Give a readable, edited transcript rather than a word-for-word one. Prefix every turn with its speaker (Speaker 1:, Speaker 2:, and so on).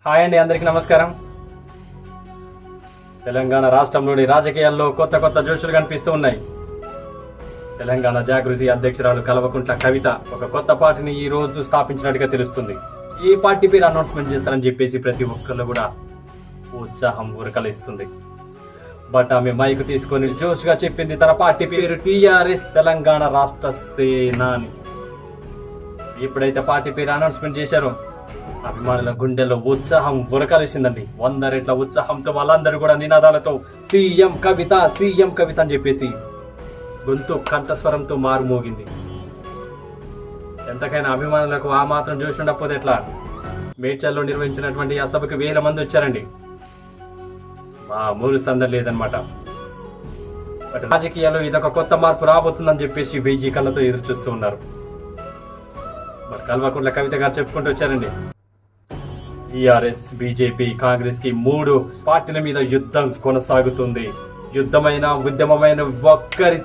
Speaker 1: Hi అండి, అందరికీ నమస్కారం. తెలంగాణ రాష్ట్రంలోని రాజకీయాల్లో కొత్త కొత్త జోషులు కనిపిస్తూ ఉన్నాయి. తెలంగాణ జాగృతి అధ్యక్షురాలు కల్వకుంట్ల కవిత ఒక కొత్త పార్టీని ఈ రోజు స్థాపించినట్టుగా తెలుస్తుంది. ఈ పార్టీ పేరు అనౌన్స్మెంట్ చేస్తారని చెప్పేసి ప్రతి ఒక్కళ్ళు కూడా ఉత్సాహం ఉరకలిస్తుంది. బట్ ఆమె మైకు తీసుకొని జోష్గా చెప్పింది తన పార్టీ పేరు టీఆర్ఎస్ తెలంగాణ రాష్ట్ర సేన అని. ఎప్పుడైతే పార్టీ పేరు అనౌన్స్మెంట్ చేశారో అభిమానుల గుండెల్లో ఉత్సాహం ఉరకలేసిందండి. 100 రెట్ల ఉత్సాహంతో వాళ్ళందరూ కూడా నినాదాలతో సీఎం కవిత సీఎం కవిత అని చెప్పేసి గొంతు కంఠస్వరంతో మారుమోగింది. ఎంతకైనా అభిమానులకు ఆ మాత్రం చూసి ఉండకపోతే ఎట్లా? మేడ్చల్లో నిర్వహించినటువంటి ఆ సభకు 1000 మంది వచ్చారండి. మామూలు సందడి లేదనమాట. బట్ రాజకీయాల్లో ఇదొక కొత్త మార్పు రాబోతుందని చెప్పేసి 1000 కళ్ళతో ఎదురు చూస్తూ ఉన్నారు. బట్ కల్వకుంట్ల కవిత గారు చెప్పుకుంటూ వచ్చారండి, టీఆర్ఎస్, బీజేపీ, కాంగ్రెస్ కి 3 పార్టీల మీద యుద్ధం కొనసాగుతుంది. యుద్ధమైన ఉద్యమమైన ఒక్కరితో